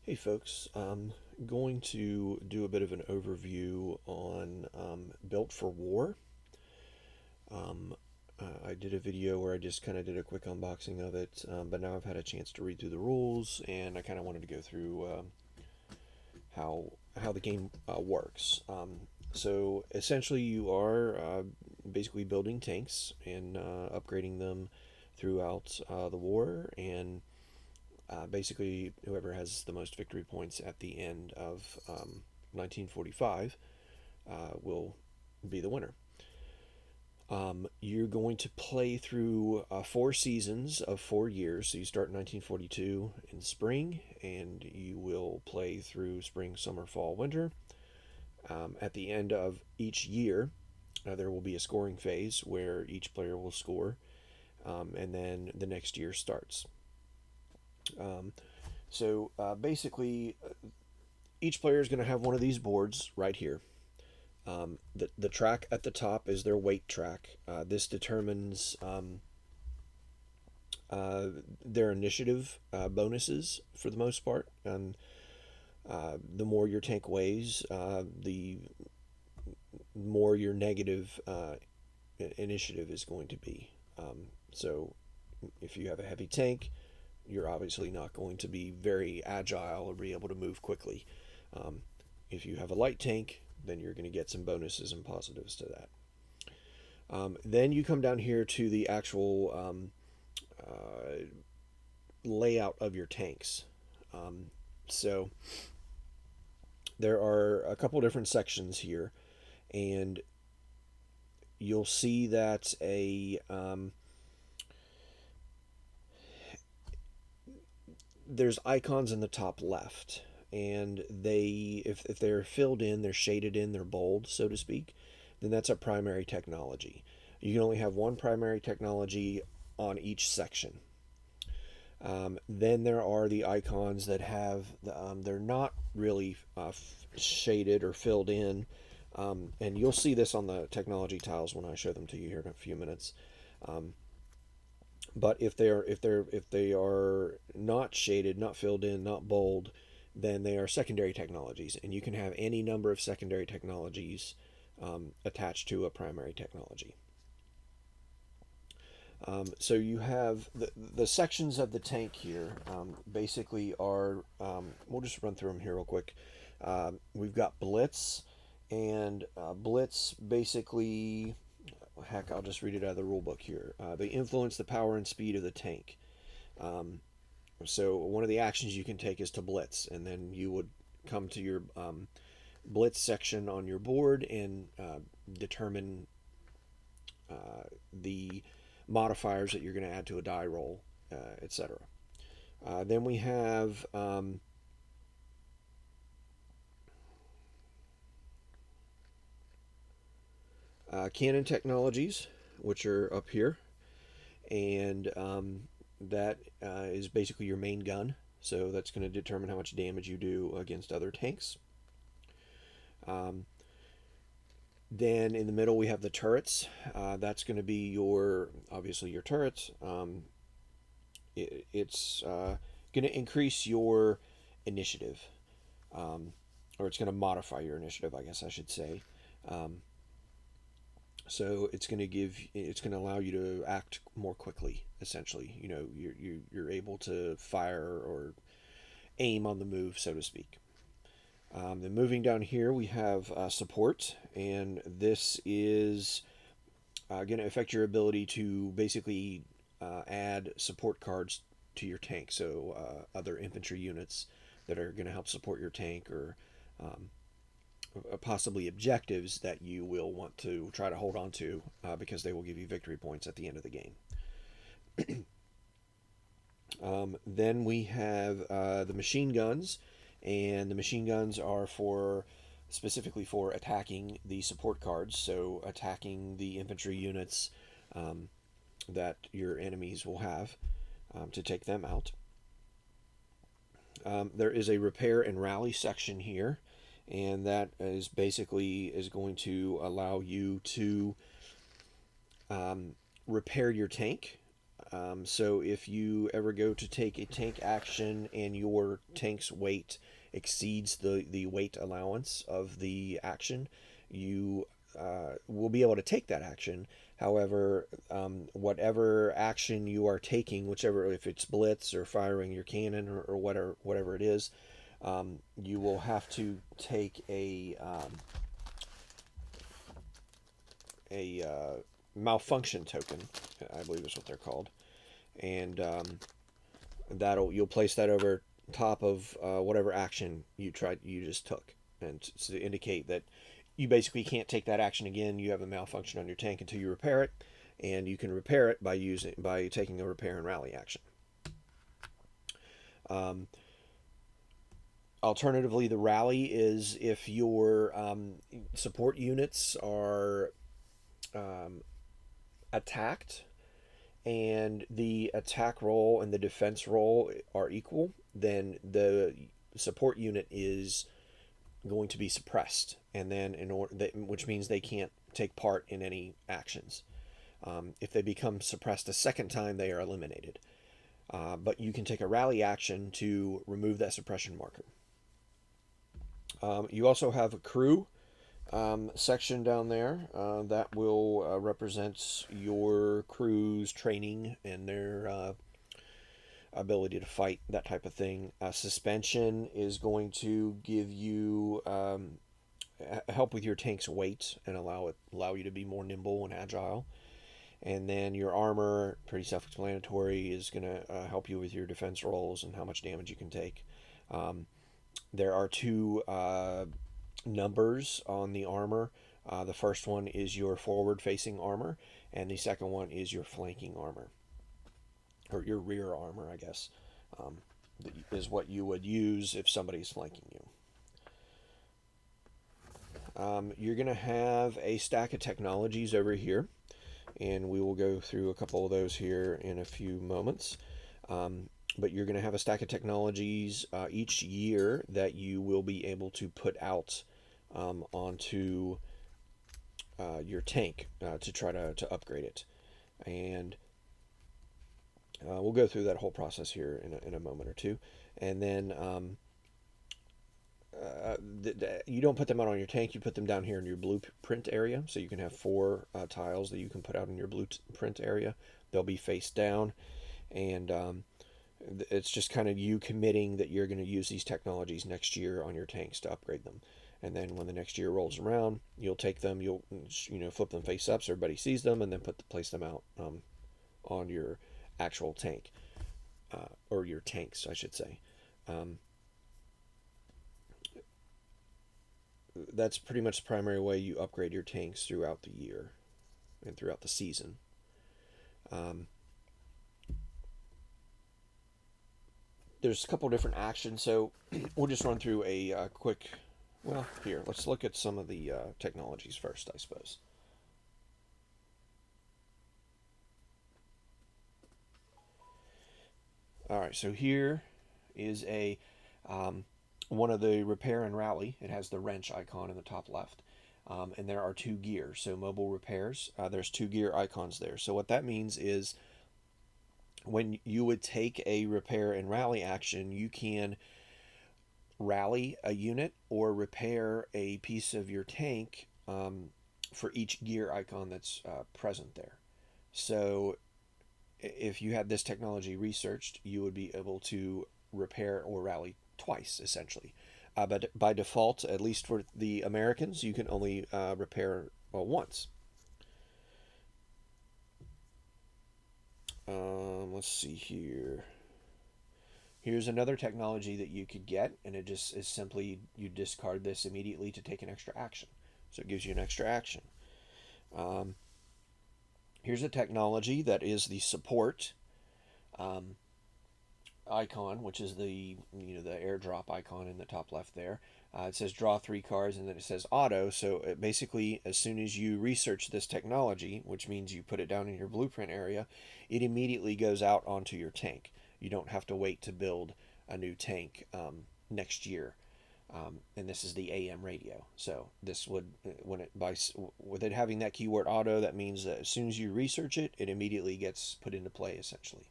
Hey folks, I'm going to do a bit of an overview on Built for War. Um, I did a video where I just kind of did a quick unboxing of it, but now I've had a chance to read through the rules, and I kind of wanted to go through how the game works. So essentially, you are basically building tanks and upgrading them throughout the war, and basically, whoever has the most victory points at the end of 1945 will be the winner. You're going to play through 4 seasons of 4 years. So you start in 1942 in spring, and you will play through spring, summer, fall, winter. At the end of each year, there will be a scoring phase where each player will score, and then the next year starts. Um, so basically, each player is going to have one of these boards right here. The track at the top is their weight track. This determines uh, their initiative bonuses for the most part. And the more your tank weighs, the more your negative initiative is going to be. So if you have a heavy tank, you're obviously not going to be very agile or be able to move quickly. Um, if you have a light tank, then you're going to get some bonuses and positives to that. Then you come down here to the actual layout of your tanks. Um, so there are a couple different sections here, and you'll see that there's icons in the top left, and if they're filled in, they're shaded in, they're bold, so to speak, then that's a primary technology. You can only have one primary technology on each section. Then there are the icons that have they're not really shaded or filled in, and you'll see this on the technology tiles when I show them to you here in a few minutes. Um, but if they are not shaded, not filled in, not bold, then they are secondary technologies, and you can have any number of secondary technologies attached to a primary technology. So you have the sections of the tank here. Basically, are we'll just run through them here real quick. We've got Blitz, and Blitz basically, heck, I'll just read it out of the rule book here. They influence the power and speed of the tank. Um, so one of the actions you can take is to Blitz, and then you would come to your Blitz section on your board and determine the modifiers that you're going to add to a die roll, etc. Then we have Canon Technologies, which are up here, and that is basically your main gun. So that's going to determine how much damage you do against other tanks. Um, then in the middle we have the turrets. That's going to be your obviously your turrets. It's going to increase your initiative, um, or it's going to modify your initiative, I guess I should say. Um, so it's going to allow you to act more quickly. Essentially, you're able to fire or aim on the move, so to speak. Then moving down here, we have support, and this is going to affect your ability to basically add support cards to your tank. So other infantry units that are going to help support your tank, or um, possibly objectives that you will want to try to hold on to because they will give you victory points at the end of the game. Then we have the machine guns, and the machine guns are for specifically for attacking the support cards, so attacking the infantry units um, that your enemies will have to take them out. There is a repair and rally section here, and that is basically is going to allow you to um, repair your tank. So if you ever go to take a tank action and your tank's weight exceeds the weight allowance of the action, you will be able to take that action. However, whatever action you are taking, whichever, if it's blitz or firing your cannon or whatever it is, you will have to take a malfunction token, I believe is what they're called, and that'll you'll place that over top of whatever action you just took, and to indicate that you basically can't take that action again. You have a malfunction on your tank until you repair it, and you can repair it by taking a repair and rally action. Um, Alternatively, the rally is if your support units are attacked and the attack roll and the defense roll are equal, then the support unit is going to be suppressed, and then which means they can't take part in any actions. If they become suppressed a second time, they are eliminated. But you can take a rally action to remove that suppression marker. You also have a crew section down there that will represent your crew's training and their ability to fight, that type of thing. Suspension is going to give you help with your tank's weight and allow you to be more nimble and agile. And then your armor, pretty self-explanatory, is going to help you with your defense rolls and how much damage you can take. There are two numbers on the armor. The first one is your forward-facing armor, and the second one is your flanking armor, or your rear armor, I guess, is what you would use if somebody's flanking you. You're going to have a stack of technologies over here, and we will go through a couple of those here in a few moments. But you're going to have a stack of technologies each year that you will be able to put out onto your tank to try to upgrade it. And we'll go through that whole process here in a moment or two. And then you don't put them out on your tank, you put them down here in your blueprint area. So you can have 4 tiles that you can put out in your blueprint area. They'll be face down, and it's just kind of you committing that you're going to use these technologies next year on your tanks to upgrade them. And then when the next year rolls around, you'll take them, you'll flip them face up so everybody sees them, and then place them out on your actual tank, or your tanks, I should say. That's pretty much the primary way you upgrade your tanks throughout the year and throughout the season. There's a couple different actions, so we'll just run through a quick. Well, here, let's look at some of the technologies first, I suppose. All right, so here is one of the repair and rally. It has the wrench icon in the top left. And there are 2 gears, so mobile repairs. There's 2 gear icons there. So what that means is when you would take a repair and rally action, you can rally a unit or repair a piece of your tank for each gear icon that's present there. So if you had this technology researched, you would be able to repair or rally twice, essentially. But by default, at least for the Americans, you can only repair once. Let's see here. Here's another technology that you could get, and it just is simply you discard this immediately to take an extra action. So it gives you an extra action. Here's a technology that is the support icon, which is the airdrop icon in the top left there. It says draw 3 cards, and then it says auto. So it basically, as soon as you research this technology, which means you put it down in your blueprint area, it immediately goes out onto your tank. You don't have to wait to build a new tank next year. And this is the AM radio. So this would, when it by with it having that keyword auto, that means that as soon as you research it, it immediately gets put into play essentially.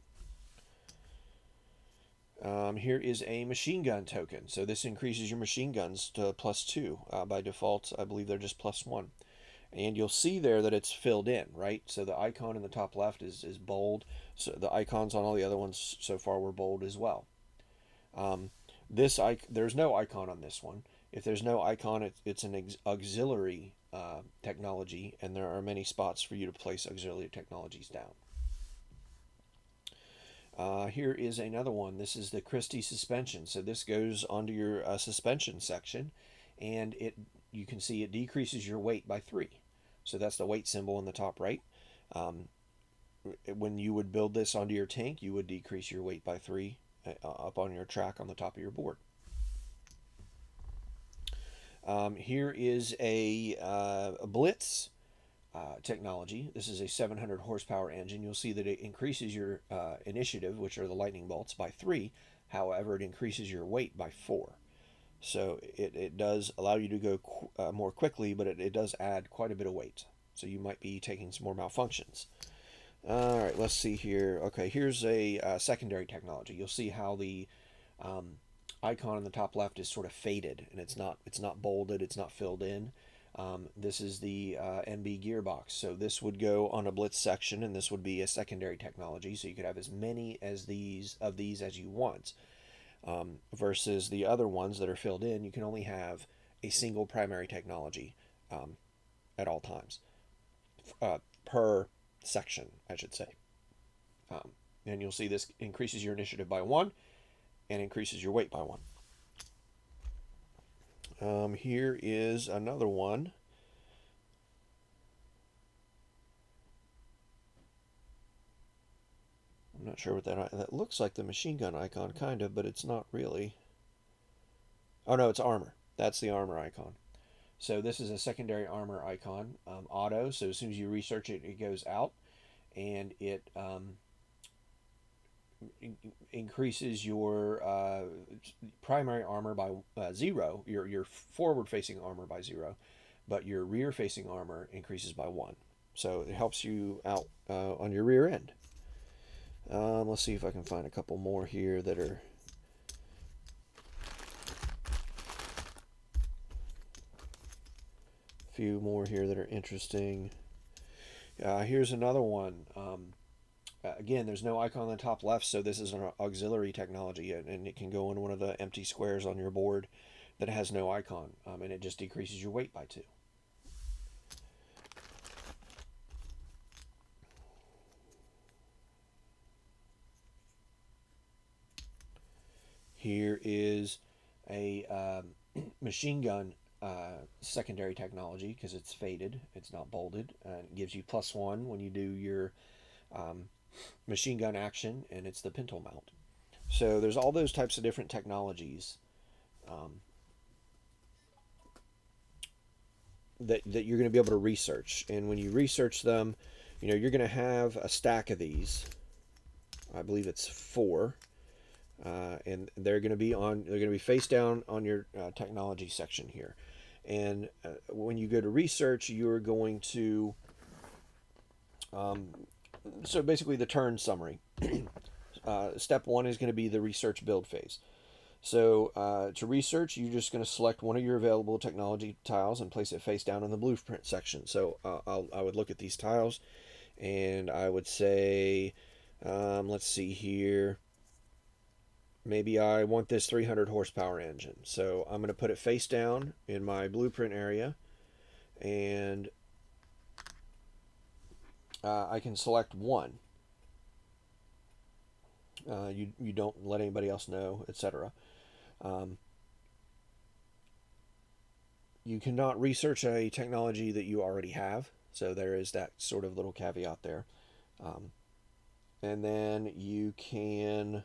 Here is a machine gun token. So this increases your machine guns to +2. By default, I believe they're just +1. And you'll see there that it's filled in, right? So the icon in the top left is bold. So the icons on all the other ones so far were bold as well. Um, there's no icon on this one. If there's no icon, it's an auxiliary technology, and there are many spots for you to place auxiliary technologies down. Here is another one. This is the Christie suspension. So this goes onto your suspension section, and you can see it decreases your weight by 3. So that's the weight symbol in the top right. When you would build this onto your tank, you would decrease your weight by 3 up on your track on the top of your board. Here is a Blitz technology. This is a 700 horsepower engine. You'll see that it increases your initiative, which are the lightning bolts, by 3. However, it increases your weight by 4. So it does allow you to go more quickly, but it does add quite a bit of weight. So you might be taking some more malfunctions. All right, let's see here. Okay, here's a secondary technology. You'll see how the icon in the top left is sort of faded, and it's not bolded, it's not filled in. This is the MB gearbox. So this would go on a Blitz section, and this would be a secondary technology. So you could have as many as these as you want. Versus the other ones that are filled in, you can only have a single primary technology at all times per section, I should say. And you'll see this increases your initiative by 1 and increases your weight by 1. Here is another one. I'm not sure what that looks like the machine gun icon, kind of, but it's not really. Oh no, it's armor. That's the armor icon. So this is a secondary armor icon, auto. So as soon as you research it, it goes out, and it increases your primary armor by 0. Your forward-facing armor by 0, but your rear-facing armor increases by 1. So it helps you out on your rear end. Let's see if I can find a couple more here that are. Few more here that are interesting. Here's another one. Again, there's no icon on the top left, so this is an auxiliary technology, and it can go in one of the empty squares on your board that has no icon, and it just decreases your weight by 2. Here is a machine gun secondary technology because it's faded, it's not bolded, and it gives you +1 when you do your machine gun action, and it's the pintle mount. So there's all those types of different technologies that you're going to be able to research, and when you research them, you're going to have a stack of these. I believe it's 4. And they're going to be face down on your technology section here. And when you go to research, you're going to so basically the turn summary. Step 1 is going to be the research build phase. So to research, you're just going to select one of your available technology tiles and place it face down in the blueprint section. So I would look at these tiles, and I would say, let's see here. Maybe I want this 300 horsepower engine. So I'm going to put it face down in my blueprint area, and I can select one. You don't let anybody else know, etc. You cannot research a technology that you already have, so there is that sort of little caveat there. And then you can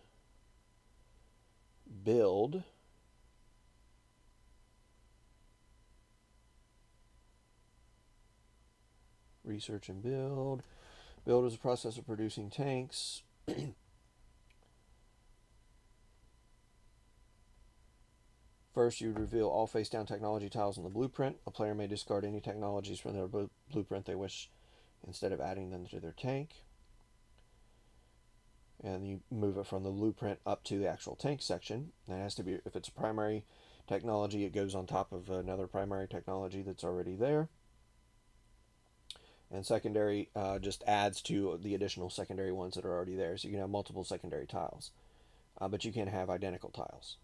build research and build. Build is a process of producing tanks. First, you reveal all face-down technology tiles in the blueprint. A player may discard any technologies from their blueprint they wish instead of adding them to their tank. And you move it from the blueprint up to the actual tank section. It has to be, if it's a primary technology, it goes on top of another primary technology that's already there. And secondary just adds to the additional secondary ones that are already there. So you can have multiple secondary tiles, but you can't have identical tiles,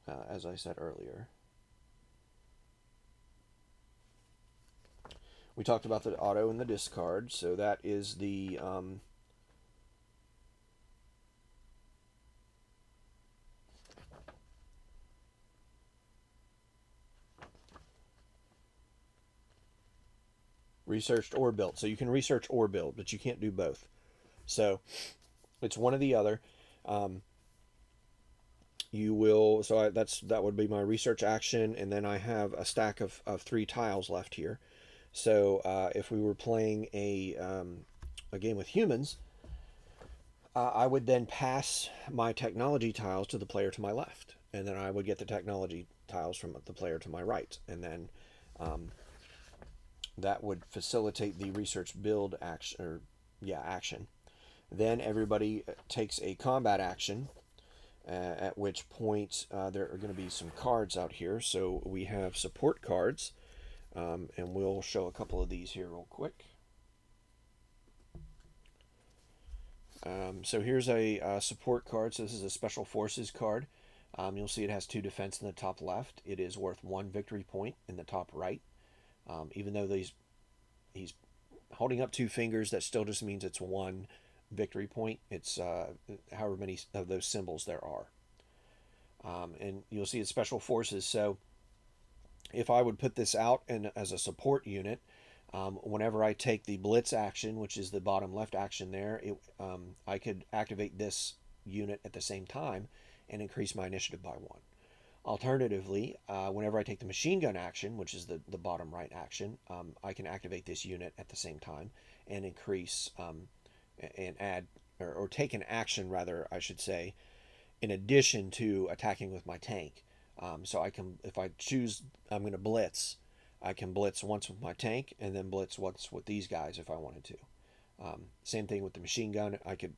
as I said earlier. We talked about the auto and the discard. So that is the researched or built. So you can research or build, but you can't do both. So it's one or the other. You will, so that would be my research action, and then I have a stack of 3 tiles left here. So if we were playing a game with humans, I would then pass my technology tiles to the player to my left, and then I would get the technology tiles from the player to my right, and then that would facilitate the research build action, action. Then everybody takes a combat action, at which point there are going to be some cards out here. So we have support cards, and we'll show a couple of these here real quick. So here's a support card. So this is a Special Forces card. You'll see it has 2 defense in the top left. It is worth 1 victory point in the top right. Even though he's holding up 2 fingers, that still just means it's 1 victory point. It's however many of those symbols there are. And you'll see it's Special Forces. So if I would put this out as a support unit, whenever I take the Blitz action, which is the bottom left action there, I could activate this unit at the same time and increase my initiative by 1. Alternatively, whenever I take the machine gun action, which is the bottom right action, I can activate this unit at the same time and increase and add, or take an action, rather, I should say, in addition to attacking with my tank. So I can, if I choose, I'm going to blitz, I can blitz once with my tank and then blitz once with these guys if I wanted to. Same thing with the machine gun. I could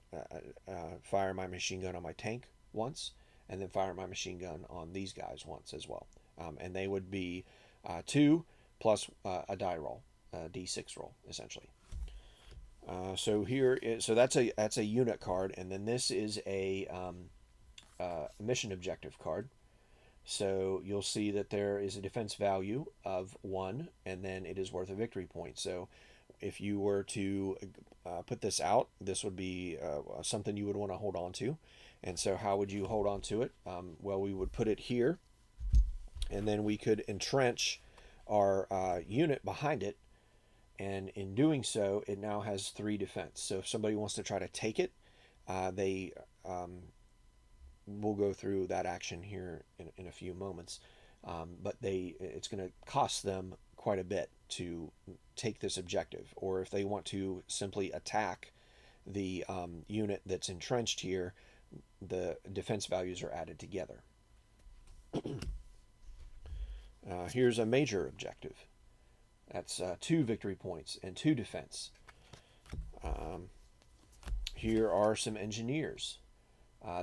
fire my machine gun on my tank once and then fire my machine gun on these guys once as well. And they would be 2 plus a die roll, a d6 roll, essentially. So that's a unit card, and then this is a mission objective card. So you'll see that there is a defense value of 1, and then it is worth a victory point. So if you were to put this out, this would be something you would want to hold on to. And so how would you hold on to it? Well, we would put it here, and then we could entrench our unit behind it. And in doing so, it now has 3 defense. So if somebody wants to try to take it, they we'll go through that action here in a few moments. But it's going to cost them quite a bit to take this objective. Or if they want to simply attack the unit that's entrenched here, the defense values are added together. Here's a major objective. That's 2 victory points and 2 defense. Here are some engineers.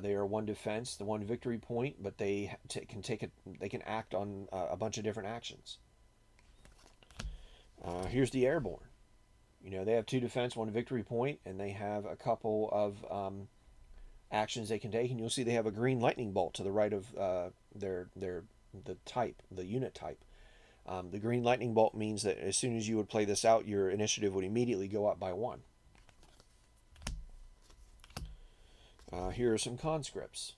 They are 1 defense, the 1 victory point, but they can act on a bunch of different actions. Here's the airborne. They have 2 defense, 1 victory point, and they have a couple of actions they can take. And you'll see they have a green lightning bolt to the right of the unit type. The green lightning bolt means that as soon as you would play this out, your initiative would immediately go up by 1. Here are some conscripts.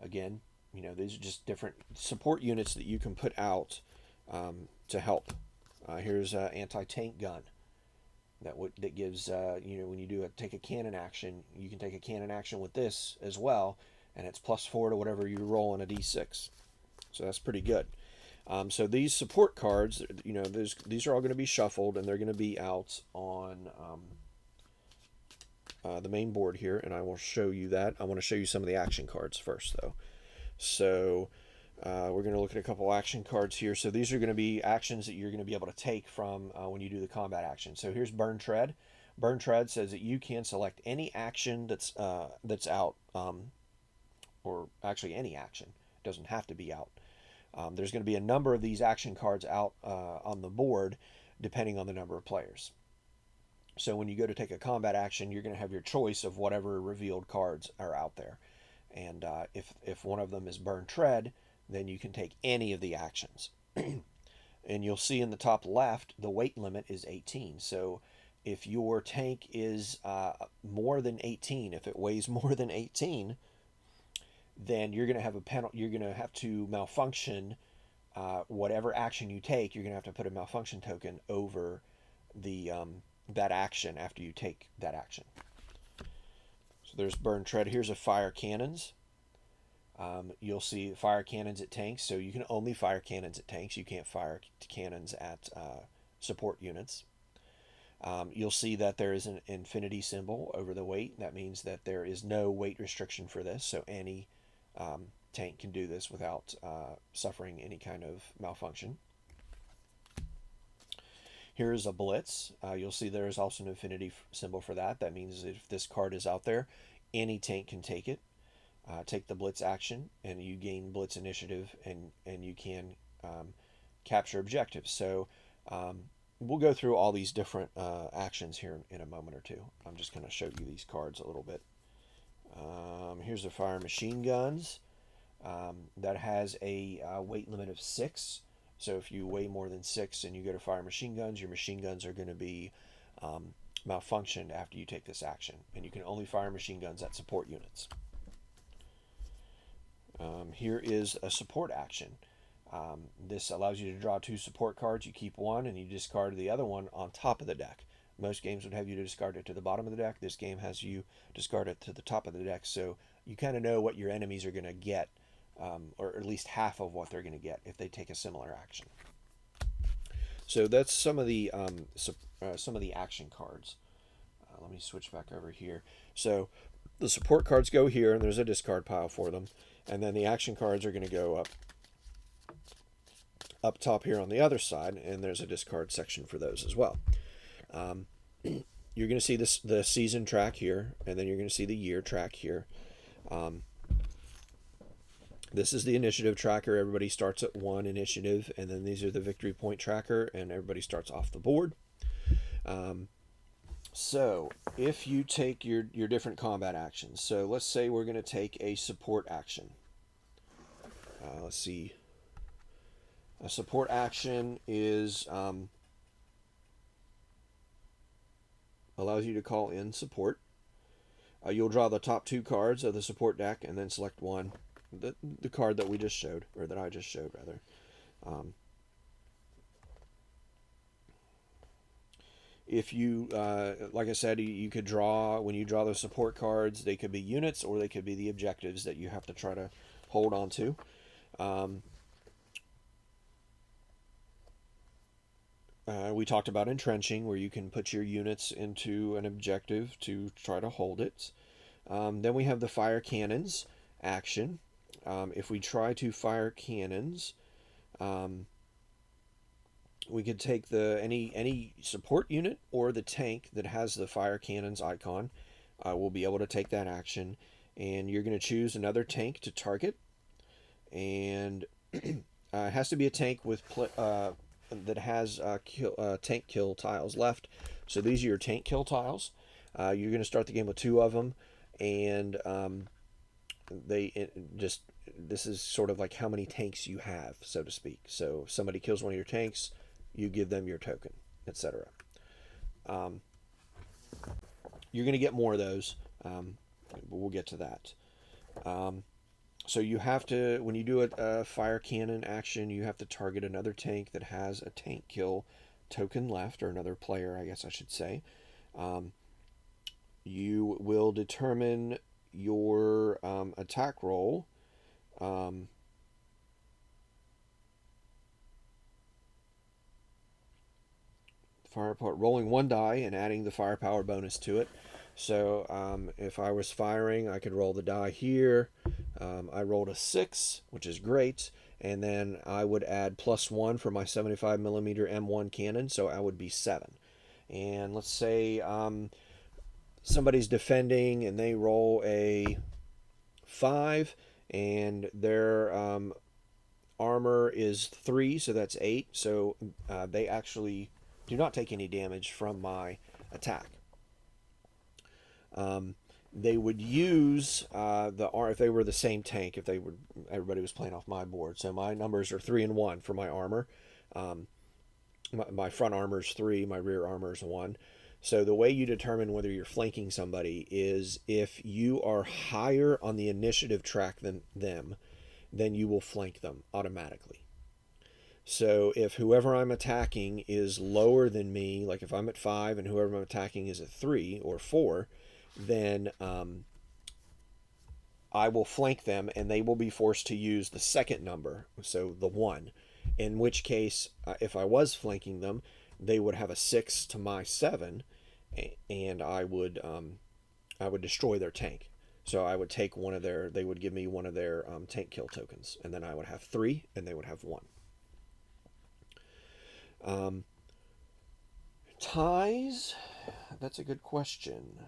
Again, these are just different support units that you can put out to help. Here's an anti-tank gun that gives when you take a cannon action, you can take a cannon action with this as well, and it's +4 to whatever you roll on a d6. So that's pretty good. So these support cards, these are all going to be shuffled, and they're going to be out on the main board here, and I will show you that. I want to show you some of the action cards first, though. So We're going to look at a couple action cards here. So these are going to be actions that you're going to be able to take from when you do the combat action. So here's Burn Tread. Burn Tread says that you can select any action that's out, or actually any action. It doesn't have to be out. There's going to be a number of these action cards out on the board, depending on the number of players. So when you go to take a combat action, you're going to have your choice of whatever revealed cards are out there. And if one of them is Burn Tread, then you can take any of the actions. And you'll see in the top left, the weight limit is 18. So if your tank is more than 18, if it weighs more than 18, then you're going to have a penalty. You're going to have to malfunction whatever action you take. You're going to have to put a malfunction token over the that action after you take that action. So there's Burn Tread. Here's a fire cannons. You'll see fire cannons at tanks, so you can only fire cannons at tanks. You can't fire cannons at support units. You'll see that there is an infinity symbol over the weight. That means that there is no weight restriction for this, so any tank can do this without suffering any kind of malfunction. Here is a blitz. You'll see there is also an infinity symbol for that. That means if this card is out there, any tank can take it. Take the blitz action, and you gain blitz initiative, and you can capture objectives. So we'll go through all these different actions here in a moment or two. I'm just going to show you these cards a little bit. Here's a fire machine guns that has a weight limit of 6. So if you weigh more than 6 and you go to fire machine guns, your machine guns are going to be malfunctioned after you take this action, and you can only fire machine guns at support units. Here is a support action. This allows you to draw 2 support cards. You keep one and you discard the other one on top of the deck. Most games would have you to discard it to the bottom of the deck. This game has you discard it to the top of the deck, so you kind of know what your enemies are going to get, or at least half of what they're going to get if they take a similar action. So that's some of the action cards. Let me switch back over here. So the support cards go here, and there's a discard pile for them. And then the action cards are going to go up top here on the other side, and there's a discard section for those as well. You're going to see the season track here, and then you're going to see the year track here. This is the initiative tracker. Everybody starts at 1 initiative, and then these are the victory point tracker, and everybody starts off the board. So if you take your different combat actions, so let's say we're going to take a support action. Let's see. A support action is allows you to call in support. You'll draw the top 2 cards of the support deck and then select one, the card that we just showed, or that I just showed rather. If you, like I said, you could draw, when you draw those support cards, they could be units or they could be the objectives that you have to try to hold on to. We talked about entrenching, where you can put your units into an objective to try to hold it. Then we have the fire cannons action. If we try to fire cannons, we could take any support unit or the tank that has the fire cannons icon. We'll be able to take that action, and you're going to choose another tank to target, and it has to be a tank with that has tank kill tiles left. So these are your tank kill tiles. You're going to start the game with 2 of them, and this is sort of like how many tanks you have, so to speak. So if somebody kills one of your tanks, you give them your token, etc. You're going to get more of those, but we'll get to that. So you have to, when you do a fire cannon action, you have to target another tank that has a tank kill token left, or another player, I guess I should say. You will determine your attack roll. Rolling 1 die and adding the firepower bonus to it. So if I was firing, I could roll the die here. I rolled a 6, which is great. And then I would add +1 for my 75 millimeter M1 cannon, so I would be 7. And let's say somebody's defending and they roll a 5, and their armor is 3, so that's 8. So they actually do not take any damage from my attack. They would use if they were the same tank, if they were everybody was playing off my board. So my numbers are 3 and 1 for my armor. My front armor is 3, my rear armor is 1. So the way you determine whether you're flanking somebody is if you are higher on the initiative track than them, then you will flank them automatically. So if whoever I'm attacking is lower than me, like if I'm at 5 and whoever I'm attacking is at 3 or 4, then I will flank them and they will be forced to use the second number, so the 1. In which case, if I was flanking them, they would have a 6 to my 7, and I would destroy their tank. So I would take one of their. They would give me one of their tank kill tokens, and then I would have 3, and they would have 1. Ties. That's a good question.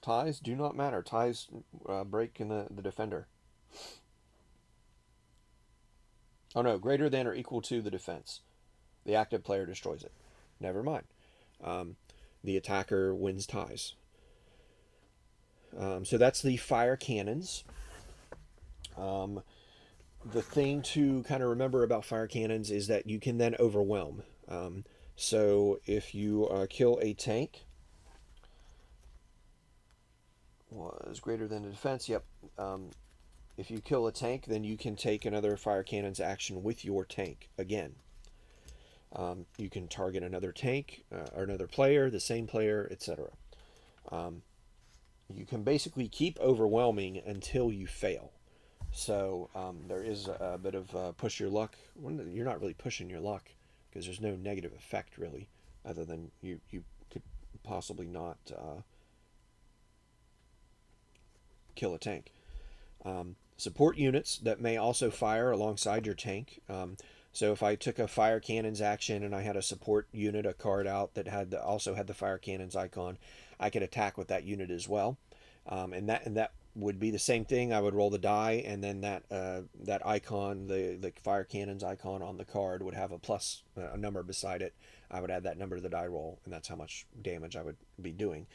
Ties do not matter. Ties break in the defender. Oh no, greater than or equal to the defense. The active player destroys it. Never mind. The attacker wins ties. So that's the fire cannons. The thing to kind of remember about fire cannons is that you can then overwhelm. So if you kill a tank, was greater than the defense. Yep. If you kill a tank, then you can take another fire cannon's action with your tank again. You can target another tank or another player, the same player, etc. You can basically keep overwhelming until you fail. So there is a bit of push your luck. You're not really pushing your luck because there's no negative effect really, other than you could possibly not kill a tank. Support units that may also fire alongside your tank. So if I took a fire cannons action and I had a support unit, a card out that also had the fire cannons icon, I could attack with that unit as well. And that would be the same thing. I would roll the die, and then that icon, the fire cannons icon on the card, would have a number beside it. I would add that number to the die roll, and that's how much damage I would be doing.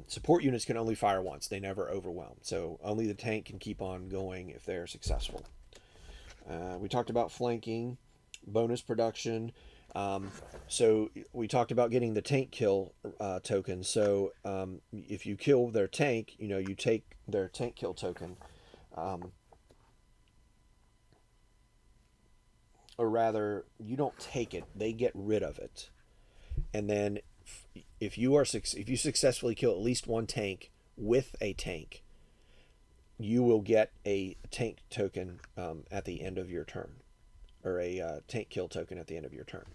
Support units can only fire once; they never overwhelm. So only the tank can keep on going if they're successful. We talked about flanking, bonus production. So we talked about getting the tank kill token. So if you kill their tank, you take their tank kill token, or rather, you don't take it; they get rid of it. And then, if you successfully kill at least one tank with a tank, you will get a tank token at the end of your turn, or a tank kill token at the end of your turn.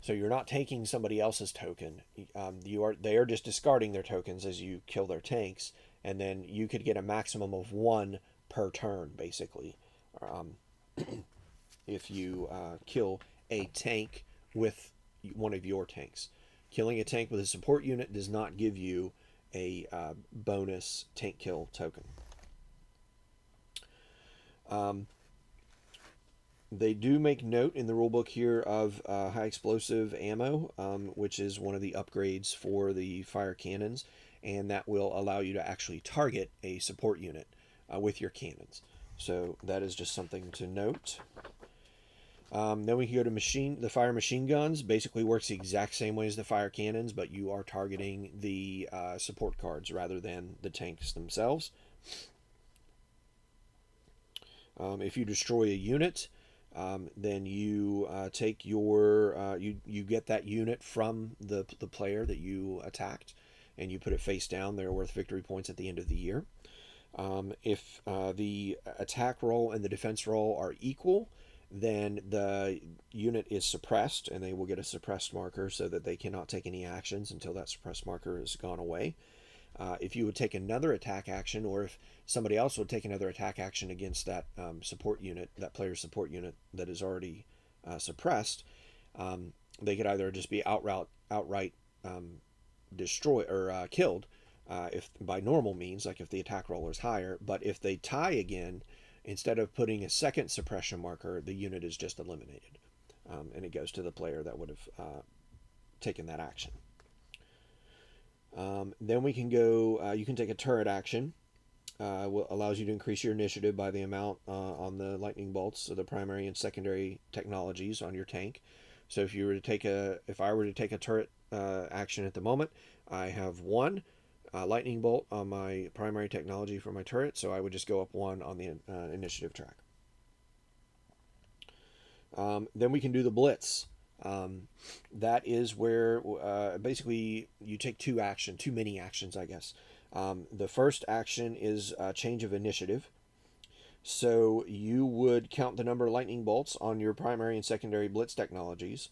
So you're not taking somebody else's token. They are just discarding their tokens as you kill their tanks, and then you could get a maximum of 1 per turn, basically, if you kill a tank with one of your tanks. Killing a tank with a support unit does not give you a bonus tank kill token. They do make note in the rulebook here of high explosive ammo, which is one of the upgrades for the fire cannons, and that will allow you to actually target a support unit with your cannons. So that is just something to note. Then we can go to the fire machine guns. Basically works the exact same way as the fire cannons, but you are targeting the support cards rather than the tanks themselves. If you destroy a unit, then you take you get that unit from the player that you attacked, and you put it face down. They're worth victory points at the end of the year. If the attack roll and the defense roll are equal, then the unit is suppressed and they will get a suppressed marker so that they cannot take any actions until that suppressed marker is gone away. If you would take another attack action, or if somebody else would take another attack action against that support unit, that player's support unit that is already suppressed, they could either just be outright destroyed or killed, if by normal means, like if the attack roll is higher. But if they tie again, instead of putting a second suppression marker, the unit is just eliminated, and it goes to the player that would have taken that action. Then we can go. You can take a turret action. Allows you to increase your initiative by the amount on the lightning bolts, so the primary and secondary technologies on your tank. So if I were to take a turret action at the moment, I have one lightning bolt on my primary technology for my turret, so I would just go up one on the initiative track. Then we can do the blitz. That is where basically you take two mini actions, I guess. The first action is a change of initiative. So you would count the number of lightning bolts on your primary and secondary blitz technologies,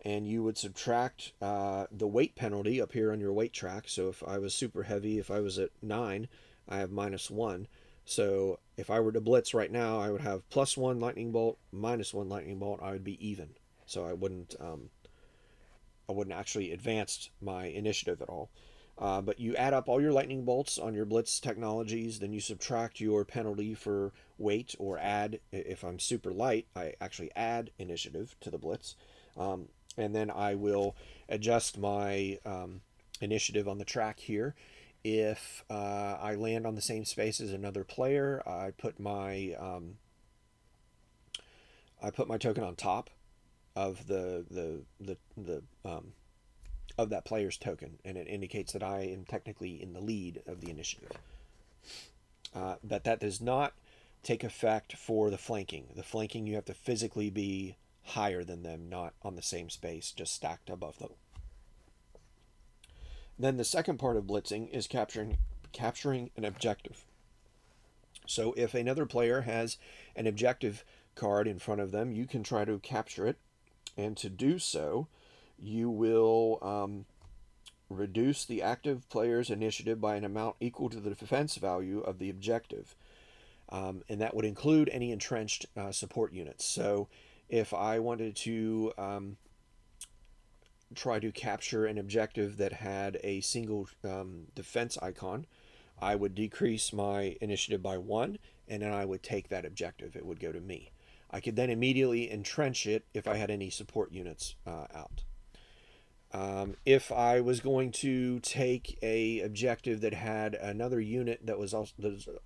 and you would subtract the weight penalty up here on your weight track. So if I was super heavy, if I was at 9, I have -1. So if I were to blitz right now, I would have +1 lightning bolt, -1 lightning bolt. I would be even. So I wouldn't actually advance my initiative at all. But you add up all your lightning bolts on your blitz technologies, then you subtract your penalty for weight, or add, if I'm super light, I actually add initiative to the blitz. And then I will adjust my initiative on the track here. If I land on the same space as another player, I put my token on top of of that player's token, and it indicates that I am technically in the lead of the initiative. But that does not take effect for the flanking. The flanking, you have to physically be higher than them, not on the same space, just stacked above them. Then the second part of blitzing is capturing an objective. So if another player has an objective card in front of them, you can try to capture it, and to do so, you will reduce the active player's initiative by an amount equal to the defense value of the objective. And that would include any entrenched support units. So if I wanted to try to capture an objective that had a single defense icon, I would decrease my initiative by 1, and then I would take that objective. It would go to me. I could then immediately entrench it if I had any support units out. If I was going to take a objective that had another unit that was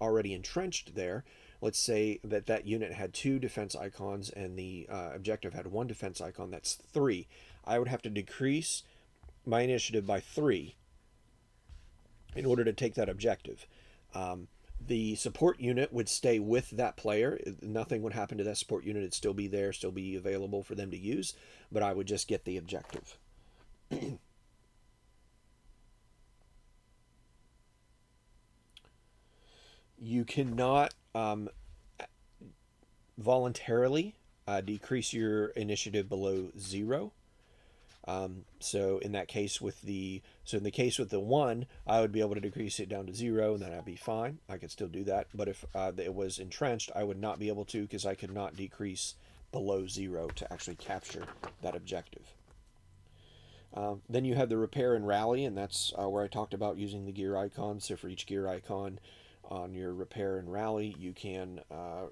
already entrenched there, let's say that unit had 2 defense icons and the objective had 1 defense icon, that's 3. I would have to decrease my initiative by 3 in order to take that objective. The support unit would stay with that player. Nothing would happen to that support unit. It'd still be there, still be available for them to use, but I would just get the objective. You cannot voluntarily decrease your initiative below 0. So in the case with the 1, I would be able to decrease it down to 0, and then I'd be fine. I could still do that. But if it was entrenched, I would not be able to, because I could not decrease below 0 to actually capture that objective. Then you have the repair and rally, and that's where I talked about using the gear icon. So for each gear icon on your repair and rally, you can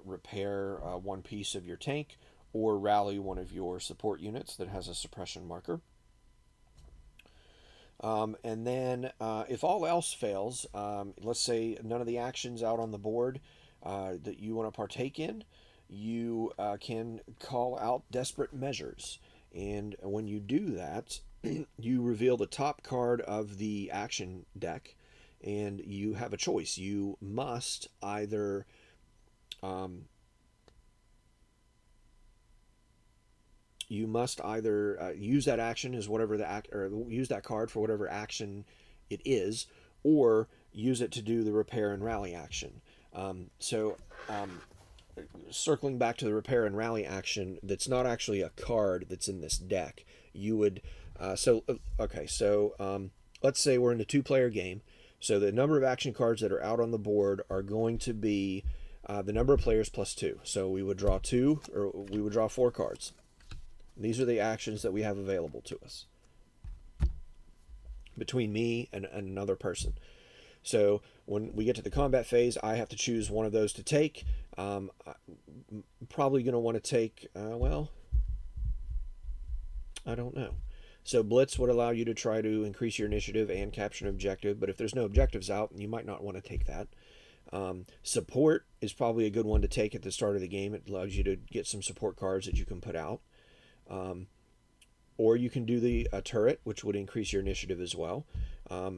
repair one piece of your tank, or rally one of your support units that has a suppression marker. And then if all else fails, let's say none of the actions out on the board that you want to partake in, you can call out desperate measures. And when you do that, you reveal the top card of the action deck, and you have a choice. You must either use that action as whatever or use that card for whatever action it is, or use it to do the repair and rally action. circling back to the repair and rally action, that's not actually a card that's in this deck. You would let's say we're in a two-player game. So the number of action cards that are out on the board are going to be the number of players plus two. So we would draw two, or we would draw four cards. These are the actions that we have available to us between me and another person. So when we get to the combat phase, I have to choose one of those to take. I'm probably going to want to take, I don't know. So Blitz would allow you to try to increase your initiative and capture an objective, but if there's no objectives out, you might not want to take that. Support is probably a good one to take at the start of the game. It allows you to get some support cards that you can put out. Or you can do the turret, which would increase your initiative as well.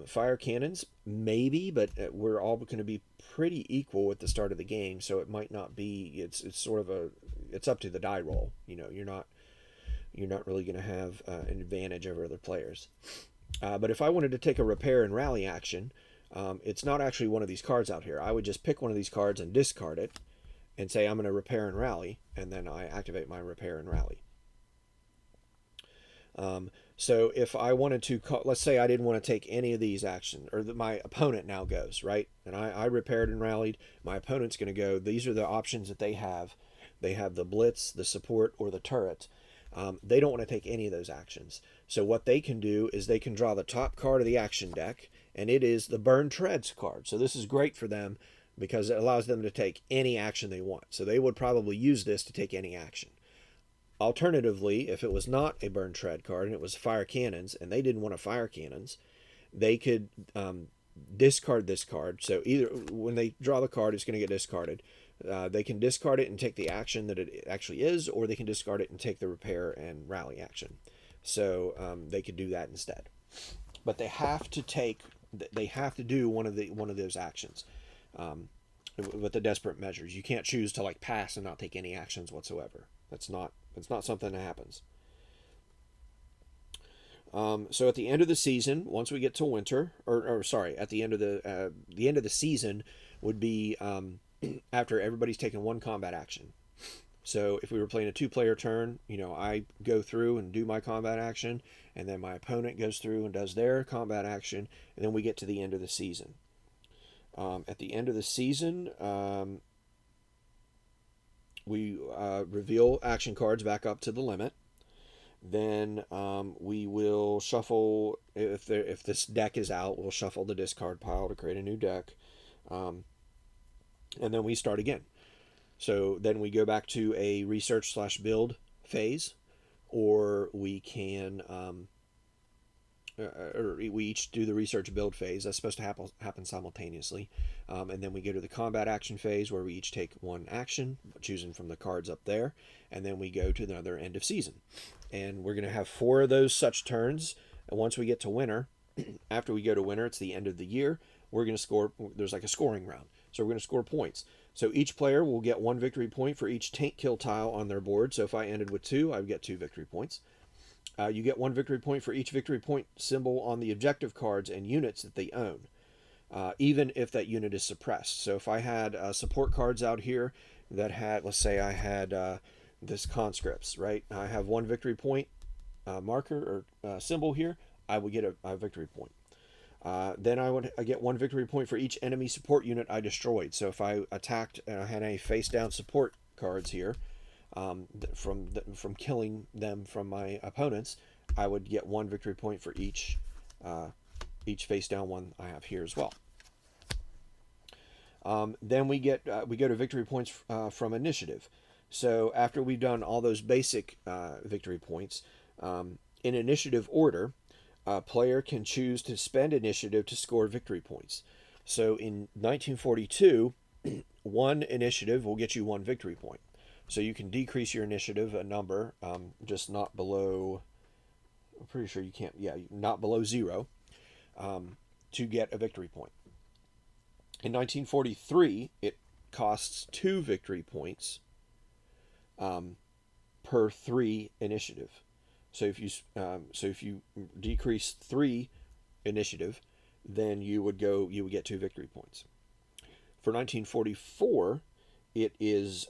Fire cannons, maybe, but we're all going to be pretty equal at the start of the game, so it might not be. It's sort of it's up to the die roll. You're not really going to have an advantage over other players. But if I wanted to take a repair and rally action, it's not actually one of these cards out here. I would just pick one of these cards and discard it, and say I'm going to repair and rally, and then I activate my repair and rally. So if I wanted to, let's say I didn't want to take any of these actions, or my opponent now goes, right? And I repaired and rallied. My opponent's going to go. These are the options that they have. They have the Blitz, the support, or the turret. They don't want to take any of those actions. So what they can do is they can draw the top card of the action deck, and it is the Burn Treads card. So this is great for them because it allows them to take any action they want. So they would probably use this to take any action. Alternatively, if it was not a Burn Tread card and it was fire cannons and they didn't want to fire cannons, they could discard this card. So either when they draw the card, it's going to get discarded. They can discard it and take the action that it actually is, or they can discard it and take the repair and rally action. So they could do that instead. But they have to do one of those actions. With the desperate measures, you can't choose to pass and not take any actions whatsoever. That's not something that happens. So at the end of the season, once we get to winter, at the end of the season would be after everybody's taken one combat action. So if we were playing a two-player turn, I go through and do my combat action, and then my opponent goes through and does their combat action, and then we get to the end of the season. At the end of the season, we reveal action cards back up to the limit. Then we will shuffle, if this deck is out, we'll shuffle the discard pile to create a new deck. And then we start again. So then we go back to a research/build phase, or we can, or we each do the research build phase. That's supposed to happen simultaneously. And then we go to the combat action phase, where we each take one action, choosing from the cards up there. And then we go to another end of season. And we're going to have 4 of those such turns. And once we get to winter, after we go to winter, it's the end of the year, we're going to score. There's a scoring round. So we're going to score points. So each player will get 1 victory point for each tank kill tile on their board. So if I ended with 2, I would get 2 victory points. You get 1 victory point for each victory point symbol on the objective cards and units that they own, even if that unit is suppressed. So if I had support cards out here that had, let's say I had this conscripts, right? I have 1 victory point marker or symbol here. I would get a victory point. Then I get 1 victory point for each enemy support unit I destroyed. So if I attacked and I had any face down support cards here, from killing them from my opponents, I would get 1 victory point for each face down one I have here as well. Then we go to victory points from initiative. So after we've done all those basic victory points, in initiative order, a player can choose to spend initiative to score victory points. So in 1942, 1 initiative will get you 1 victory point. So you can decrease your initiative a number, just not below, I'm pretty sure you can't, not below 0, to get a victory point. In 1943, it costs 2 victory points per 3 initiative. So if you decrease 3 initiative, then you would get 2 victory points. For 1944, it is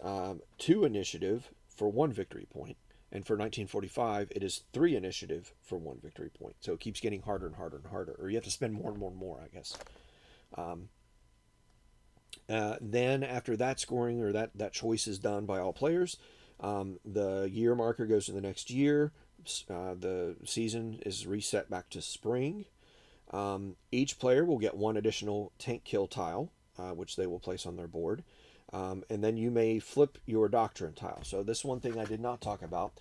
2 initiative for 1 victory point, and for 1945 it is 3 initiative for 1 victory point. So it keeps getting harder and harder and harder, or you have to spend more and more and more, I guess. Um, then after that scoring, or that choice is done by all players, the year marker goes to the next year. The season is reset back to spring. Each player will get 1 additional tank kill tile, which they will place on their board. And then you may flip your doctrine tile. So this one thing I did not talk about.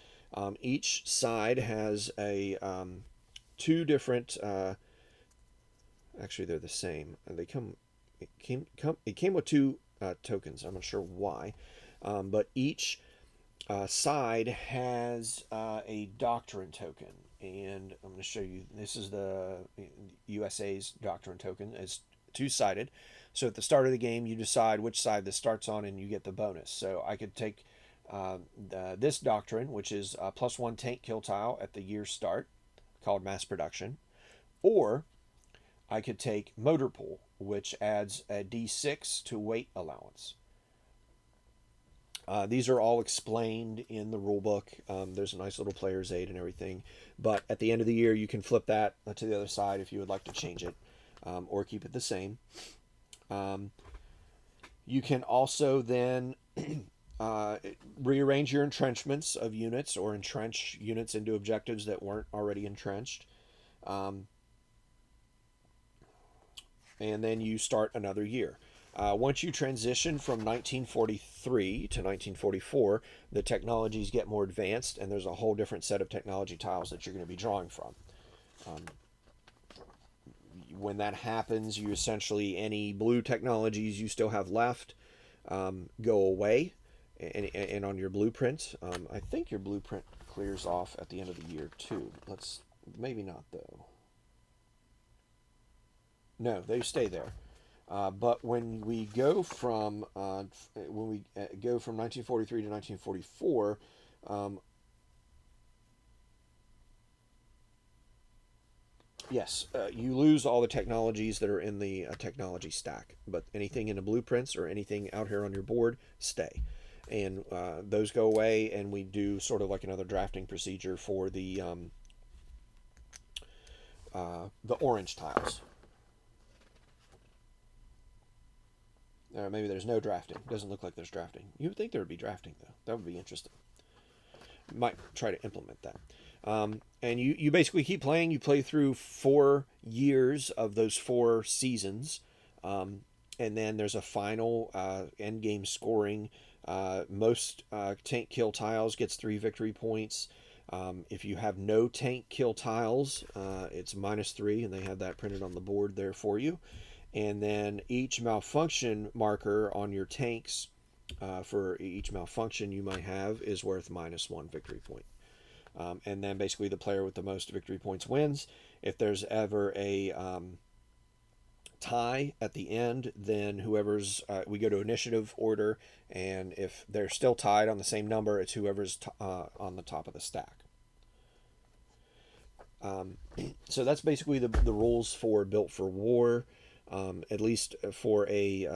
Each side has a 2 different. Actually, they're the same. They come. It came with 2 tokens. I'm not sure why, but each side has a doctrine token, and I'm going to show you. This is the USA's doctrine token. It's 2-sided. So at the start of the game, you decide which side this starts on, and you get the bonus. So I could take this doctrine, which is a +1 tank kill tile at the year start, called mass production, or I could take motor pool, which adds a d6 to weight allowance. These are all explained in the rulebook. There's a nice little player's aid and everything. But at the end of the year, you can flip that to the other side if you would like to change it, or keep it the same. You can also then rearrange your entrenchments of units, or entrench units into objectives that weren't already entrenched. And then you start another year. Once you transition from 1943 to 1944, the technologies get more advanced, and there's a whole different set of technology tiles that you're going to be drawing from. When that happens, you essentially, any blue technologies you still have left go away, and on your blueprint, I think your blueprint clears off at the end of the year too. Maybe not though. No, they stay there. But when we go from 1943 to 1944, yes, you lose all the technologies that are in the technology stack, but anything in the blueprints or anything out here on your board stay, and those go away. And we do sort of like another drafting procedure for the orange tiles. Maybe there's no drafting. Doesn't look like there's drafting. You would think there would be drafting, though. That would be interesting. Might try to implement that. And you basically keep playing. You play through 4 years of those 4 seasons. And then there's a final end game scoring. Most tank kill tiles gets 3 victory points. If you have no tank kill tiles, it's -3, and they have that printed on the board there for you. And then each malfunction marker on your tanks, for each malfunction you might have, is worth -1 victory point. And then basically the player with the most victory points wins. If there's ever a tie at the end, then whoever's we go to initiative order, and if they're still tied on the same number, it's whoever's on the top of the stack. So that's basically the rules for Built for War. At least for a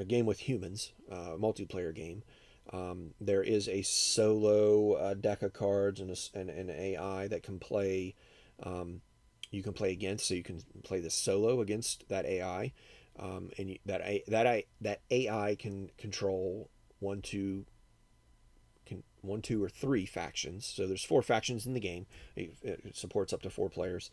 game with humans, multiplayer game. There is a solo deck of cards and an AI that can play. You can play against, so you can play this solo against that AI, and that AI can control one, two, or 3 factions. So there's 4 factions in the game. It supports up to 4 players.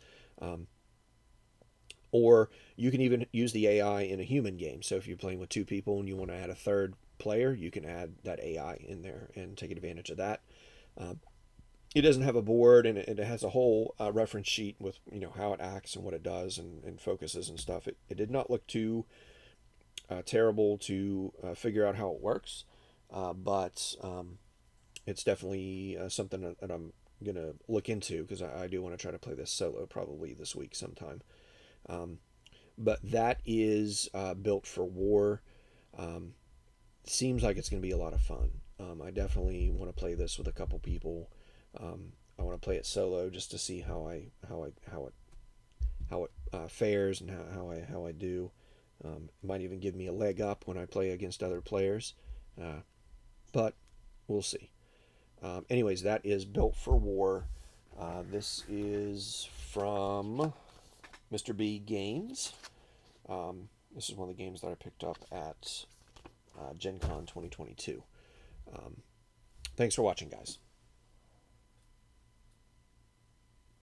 Or you can even use the AI in a human game. So if you're playing with 2 people and you want to add a 3rd player, you can add that AI in there and take advantage of that. It doesn't have a board, and it has a whole reference sheet with how it acts and what it does and focuses and stuff. It did not look too terrible to figure out how it works, but it's definitely something that I'm going to look into, because I do want to try to play this solo probably this week sometime. But that is Built for War. Seems like it's going to be a lot of fun. I definitely want to play this with a couple people. I want to play it solo just to see how it fares and how I do. Might even give me a leg up when I play against other players, but we'll see. Anyways, that is Built for War. This is from Mr. B Games. This is one of the games that I picked up at Gen Con 2022. Thanks for watching, guys.